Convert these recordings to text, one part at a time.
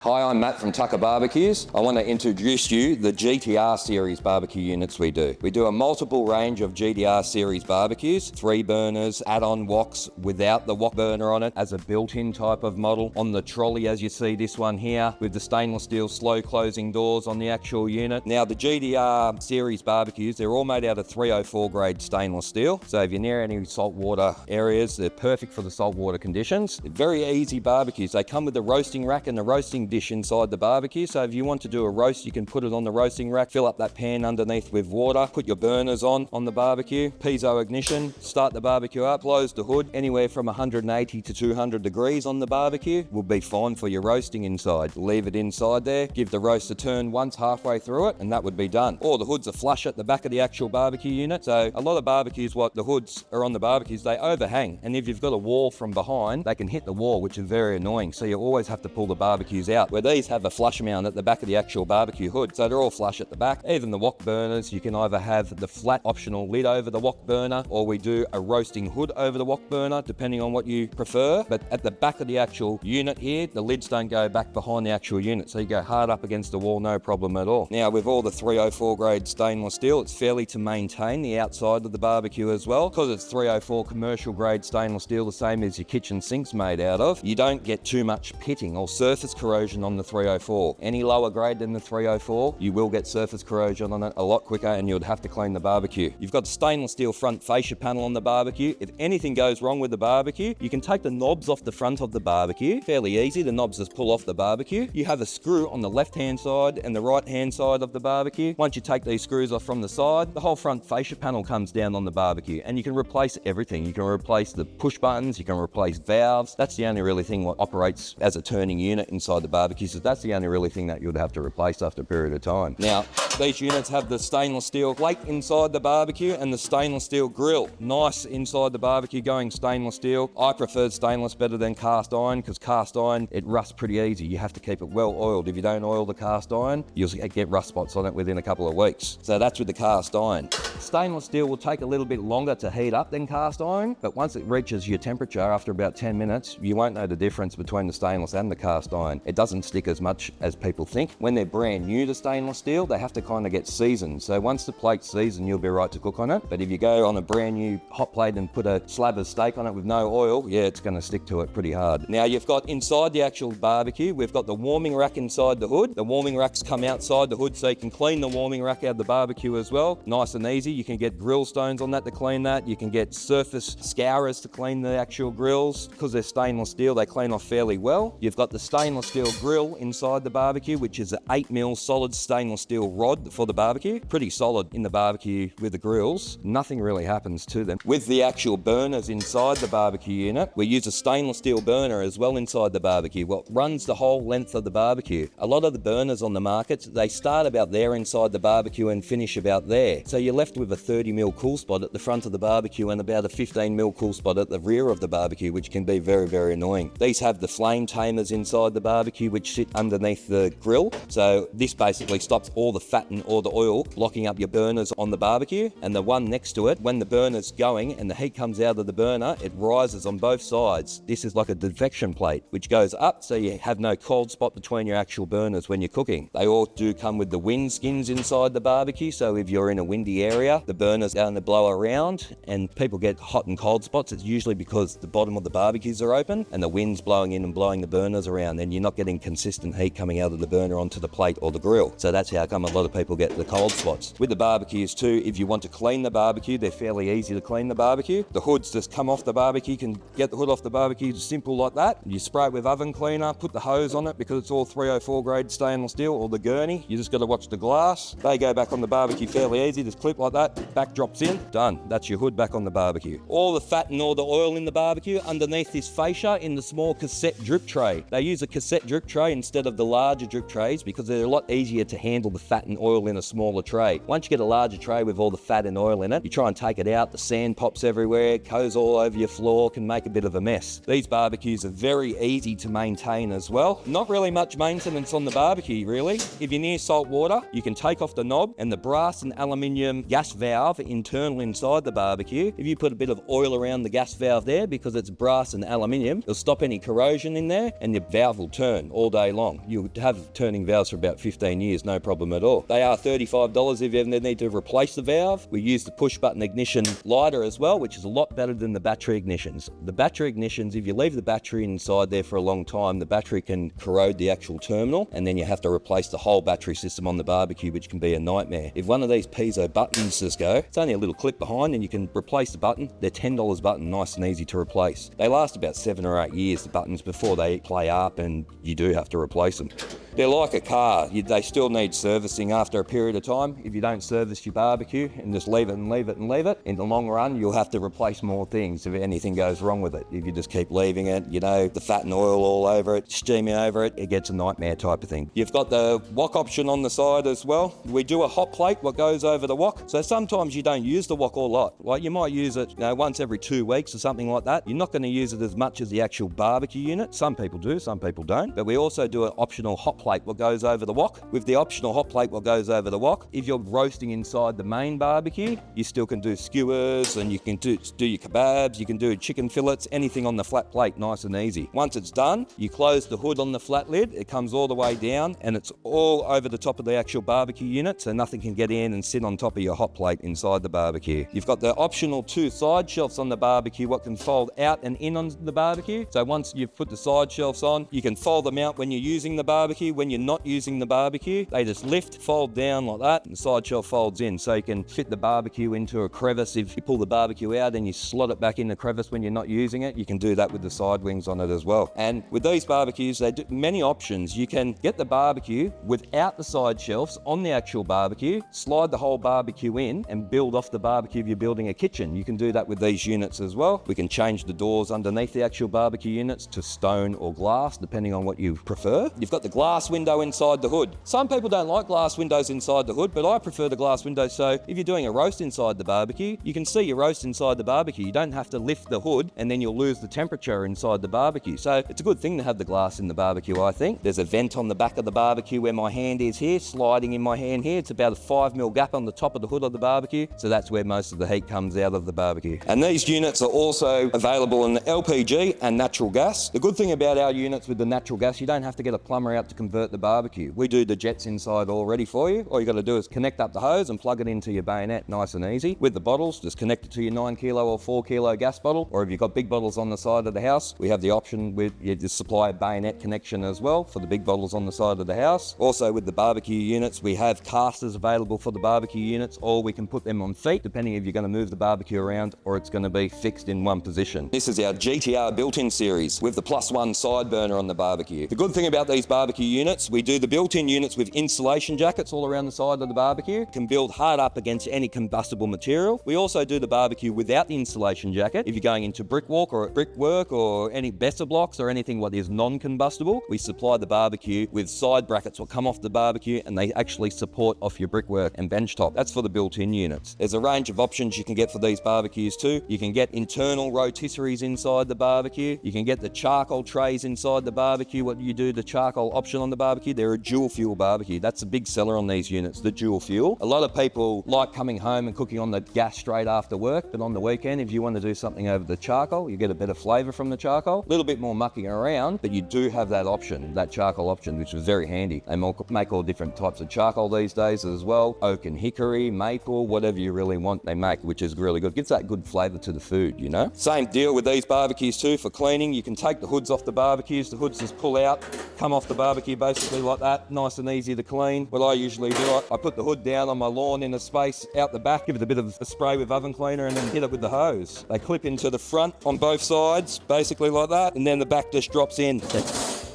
Hi, I'm Matt from Tucker BBQs. I want to introduce you the GTR Series barbecue units we do. We do a multiple range of GTR Series barbecues, 3 burners, add-on woks without the wok burner on it as a built-in type of model. On the trolley, as you see this one here, with the stainless steel slow closing doors on the actual unit. Now the GTR Series barbecues, they're all made out of 304 grade stainless steel. So if you're near any saltwater areas, they're perfect for the saltwater conditions. They're very easy barbecues. They come with the roasting rack and the roasting dish inside the barbecue, so if you want to do a roast, you can put it on the roasting rack, fill up that pan underneath with water, put your burners on the barbecue, piezo ignition, start the barbecue up, close the hood. Anywhere from 180 to 200 degrees on the barbecue will be fine for your roasting inside. Leave it inside there, give the roast a turn once halfway through it, and that would be done. Or the hoods are flush at the back of the actual barbecue unit, so a lot of barbecues, what the hoods are on the barbecues, they overhang, and if you've got a wall from behind, they can hit the wall, which is very annoying, so you always have to pull the barbecues out. Where these have a flush mount at the back of the actual barbecue hood, so they're all flush at the back. Even the wok burners, you can either have the flat optional lid over the wok burner, or we do a roasting hood over the wok burner, depending on what you prefer. But at the back of the actual unit here, the lids don't go back behind the actual unit, so you go hard up against the wall, no problem at all. Now with all the 304 grade stainless steel, it's fairly to maintain the outside of the barbecue as well. Because it's 304 commercial grade stainless steel, the same as your kitchen sink's made out of, you don't get too much pitting or surface corrosion on the 304. Any lower grade than the 304, you will get surface corrosion on it a lot quicker, and you would have to clean the barbecue. You've got stainless steel front fascia panel on the barbecue. If anything goes wrong with the barbecue, you can take the knobs off the front of the barbecue. Fairly easy, the knobs just pull off the barbecue. You have a screw on the left hand side and the right hand side of the barbecue. Once you take these screws off from the side, the whole front fascia panel comes down on the barbecue, and you can replace everything. You can replace the push buttons, you can replace valves. That's the only really thing what operates as a turning unit inside the barbecue, so that's the only really thing that you would have to replace after a period of time. Now, these units have the stainless steel plate inside the barbecue and the stainless steel grill. Nice inside the barbecue going stainless steel. I prefer stainless better than cast iron, because cast iron, it rusts pretty easy. You have to keep it well oiled. If you don't oil the cast iron, you'll get rust spots on it within a couple of weeks. So that's with the cast iron. Stainless steel will take a little bit longer to heat up than cast iron, but once it reaches your temperature after about 10 minutes, you won't know the difference between the stainless and the cast iron. It doesn't stick as much as people think. When they're brand new to stainless steel, they have to kind of get seasoned. So once the plate's seasoned, you'll be right to cook on it. But if you go on a brand new hot plate and put a slab of steak on it with no oil, yeah, it's going to stick to it pretty hard. Now you've got inside the actual barbecue, we've got the warming rack inside the hood. The warming racks come outside the hood, so you can clean the warming rack out of the barbecue as well. Nice and easy. You can get grill stones on that to clean that. You can get surface scourers to clean the actual grills. Because they're stainless steel, they clean off fairly well. You've got the stainless steel grill inside the barbecue, which is an 8mm solid stainless steel rod for the barbecue. Pretty solid in the barbecue with the grills. Nothing really happens to them. With the actual burners inside the barbecue unit, we use a stainless steel burner as well inside the barbecue, what runs the whole length of the barbecue. A lot of the burners on the market, they start about there inside the barbecue and finish about there. So you're left with a 30mm cool spot at the front of the barbecue and about a 15mm cool spot at the rear of the barbecue, which can be very, very annoying. These have the flame tamers inside the barbecue, which sit underneath the grill. So this basically stops all the fat and all the oil locking up your burners on the barbecue. And the one next to it, when the burner's going and the heat comes out of the burner, it rises on both sides. This is like a deflection plate, which goes up so you have no cold spot between your actual burners when you're cooking. They all do come with the wind skins inside the barbecue, so if you're in a windy area, the burner's going to blow around and people get hot and cold spots. It's usually because the bottom of the barbecues are open and the wind's blowing in and blowing the burners around, and you're not getting consistent heat coming out of the burner onto the plate or the grill. So that's how come a lot of people get the cold spots. With the barbecues too, if you want to clean the barbecue, they're fairly easy to clean the barbecue. The hoods just come off the barbecue. You can get the hood off the barbecue, simple like that. You spray it with oven cleaner, put the hose on it because it's all 304 grade stainless steel, or the gurney. You just got to watch the glass. They go back on the barbecue fairly easy. Just clip like that, back drops in, done. That's your hood back on the barbecue. All the fat and all the oil in the barbecue underneath this fascia in the small cassette drip tray. They use a cassette drip tray instead of the larger drip trays because they're a lot easier to handle the fat and oil in a smaller tray. Once you get a larger tray with all the fat and oil in it, you try and take it out, the sand pops everywhere, it goes all over your floor, can make a bit of a mess. These barbecues are very easy to maintain as well. Not really much maintenance on the barbecue really. If you're near salt water, you can take off the knob and the brass and aluminium gas valve internal inside the barbecue. If you put a bit of oil around the gas valve there, because it's brass and aluminium, it'll stop any corrosion in there and the valve will turn. run all day long. You'll have turning valves for about 15 years, no problem at all. They are $35 if you ever need to replace the valve. We use the push button ignition lighter as well, which is a lot better than the battery ignitions. The battery ignitions, if you leave the battery inside there for a long time, the battery can corrode the actual terminal, and then you have to replace the whole battery system on the barbecue, which can be a nightmare. If one of these piezo buttons just go, it's only a little clip behind and you can replace the button. They're $10 button, nice and easy to replace. They last about 7 or 8 years, the buttons, before they play up and you do have to replace them. They're like a car. They still need servicing after a period of time. If you don't service your barbecue and just leave it and leave it and leave it, in the long run, you'll have to replace more things if anything goes wrong with it. If you just keep leaving it, the fat and oil all over it, steaming over it, it gets a nightmare type of thing. You've got the wok option on the side as well. We do a hot plate, what goes over the wok. So sometimes you don't use the wok a lot. Like you might use it once every 2 weeks or something like that. You're not going to use it as much as the actual barbecue unit. Some people do, some people don't. But we also do an optional hot plate, what goes over the wok. With the optional hot plate, what goes over the wok, if you're roasting inside the main barbecue, you still can do skewers, and you can do your kebabs, you can do chicken fillets, anything on the flat plate, nice and easy. Once it's done, you close the hood on the flat lid, it comes all the way down, and it's all over the top of the actual barbecue unit, so nothing can get in and sit on top of your hot plate inside the barbecue. You've got the optional 2 side shelves on the barbecue, what can fold out and in on the barbecue. So once you've put the side shelves on, you can fold them out when you're using the barbecue. When you're not using the barbecue, they just lift, fold down like that, and the side shelf folds in, so you can fit the barbecue into a crevice. If you pull the barbecue out and you slot it back in the crevice when you're not using it, you can do that with the side wings on it as well. And with these barbecues, they do many options. You can get the barbecue without the side shelves on the actual barbecue, slide the whole barbecue in and build off the barbecue if you're building a kitchen. You can do that with these units as well. We can change the doors underneath the actual barbecue units to stone or glass, depending on what you prefer. You've got the glass window inside the hood. Some people don't like glass windows inside the hood, but I prefer the glass window, so if you're doing a roast inside the barbecue, you can see your roast inside the barbecue. You don't have to lift the hood and then you'll lose the temperature inside the barbecue. So it's a good thing to have the glass in the barbecue, I think. There's a vent on the back of the barbecue where my hand is here, sliding in my hand here. It's about a 5mm gap on the top of the hood of the barbecue, so that's where most of the heat comes out of the barbecue. And these units are also available in LPG and natural gas. The good thing about our units with the natural gas, you don't have to get a plumber out to convert the barbecue. We do the jets inside already for you. All you got to do is connect up the hose and plug it into your bayonet, nice and easy. With the bottles, just connect it to your 9 kilo or 4 kilo gas bottle, or if you've got big bottles on the side of the house, we have the option with you to supply a bayonet connection as well for the big bottles on the side of the house. Also with the barbecue units, we have casters available for the barbecue units, or we can put them on feet, depending if you're going to move the barbecue around or it's going to be fixed in one position. This is our GTR built-in series with the +1 side burner on the barbecue. The good thing about these barbecue units, we do the built-in units with insulation jackets all around the side of the barbecue. Can build hard up against any combustible material. We also do the barbecue without the insulation jacket. If you're going into brickwork or any better blocks or anything what is non-combustible, we supply the barbecue with side brackets that come off the barbecue and they actually support off your brickwork and bench top. That's for the built-in units. There's a range of options you can get for these barbecues too. You can get internal rotisseries inside the barbecue. You can get the charcoal trays inside the barbecue. What you do, the charcoal option on the barbecue, they're a dual fuel barbecue. That's a big seller on these units, the dual fuel. A lot of people like coming home and cooking on the gas straight after work, but on the weekend, if you want to do something over the charcoal, you get a better flavour from the charcoal. A little bit more mucking around, but you do have that option, that charcoal option, which is very handy. They make all different types of charcoal these days as well. Oak and hickory, maple, whatever you really want, they make, which is really good. Gives that good flavour to the food, you know. Same deal with these barbecues too for cleaning. You can take the hoods off the barbecues. The hoods just pull out, come off the barbecue basically like that. Nice and easy to clean. What I usually do, I put the hood down on my lawn in a space out the back, give it a bit of a spray with oven cleaner and then hit it with the hose. They clip into the front on both sides, basically like that, and then the back just drops in.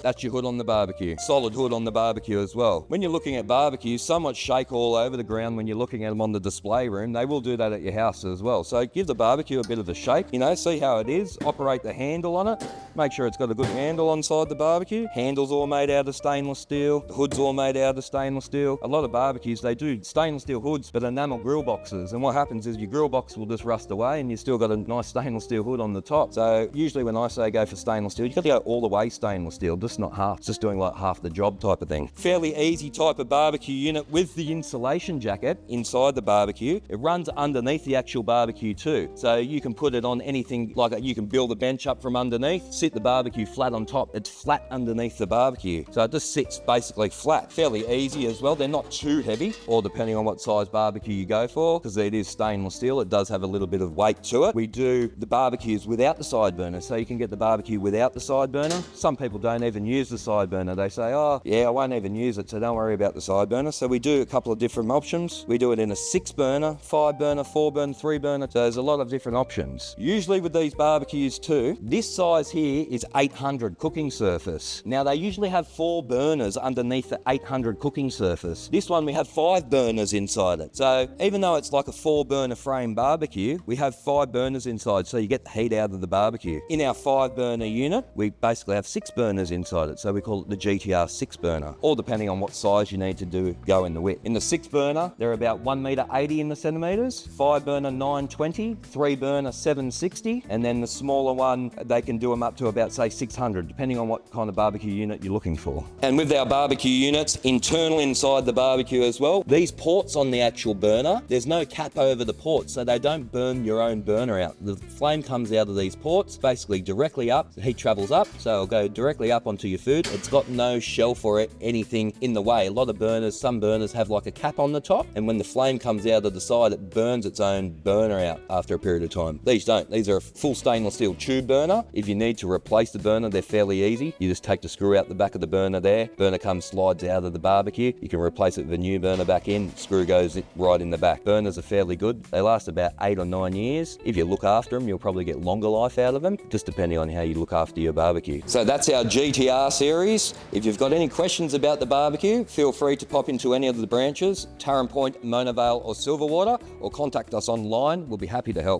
That's your hood on the barbecue. Solid hood on the barbecue as well. When you're looking at barbecues, somewhat shake all over the ground when you're looking at them on the display room. They will do that at your house as well. So give the barbecue a bit of a shake, you know, see how it is. Operate the handle on it. Make sure it's got a good handle inside the barbecue. Handle's all made out of stainless steel. The hood's all made out of stainless steel. A lot of barbecues, they do stainless steel hoods, but enamel grill boxes. And what happens is your grill box will just rust away and you've still got a nice stainless steel hood on the top. So usually when I say go for stainless steel, you've got to go all the way stainless steel. Just just not half. It's just doing like half the job type of thing. Fairly easy type of barbecue unit with the insulation jacket inside the barbecue. It runs underneath the actual barbecue too. So you can put it on anything, like you can build a bench up from underneath, sit the barbecue flat on top. It's flat underneath the barbecue. So it just sits basically flat. Fairly easy as well. They're not too heavy, or depending on what size barbecue you go for, because it is stainless steel, it does have a little bit of weight to it. We do the barbecues without the side burner, so you can get the barbecue without the side burner. Some people don't even use the side burner. They say, oh yeah, I won't even use it, so don't worry about the side burner. So we do a couple of different options. We do it in a 6 burner, 5 burner, 4 burner, 3 burner. So there's a lot of different options. Usually with these barbecues too, this size here is 800 cooking surface. Now they usually have 4 burners underneath the 800 cooking surface. This one we have 5 burners inside it. So even though it's like a 4 burner frame barbecue, we have 5 burners inside, so you get the heat out of the barbecue. In our 5 burner unit, we basically have 6 burners inside it, so we call it the GTR 6 burner, all depending on what size you need to do go in the width. In the 6 burner, they're about 1.80 in the centimeters, 5 burner 920, 3 burner 760, and then the smaller one, they can do them up to about say 600, depending on what kind of barbecue unit you're looking for. And with our barbecue units, internal inside the barbecue as well, these ports on the actual burner, there's no cap over the ports, so they don't burn your own burner out. The flame comes out of these ports, basically directly up, the heat travels up, so it'll go directly up onto your food. It's got no shelf or anything in the way. A lot of burners, some burners have like a cap on the top, and when the flame comes out of the side, it burns its own burner out after a period of time. These don't. These are a full stainless steel tube burner. If you need to replace the burner, they're fairly easy. You just take the screw out the back of the burner there, burner slides out of the barbecue, you can replace it with a new burner back in, screw goes right in the back. Burners are fairly good. They last about 8 or 9 years. If you look after them, you'll probably get longer life out of them, just depending on how you look after your barbecue. So that's our GTR series. If you've got any questions about the barbecue, feel free to pop into any of the branches, Tarrant Point, Mona Vale or Silverwater, or contact us online. We'll be happy to help.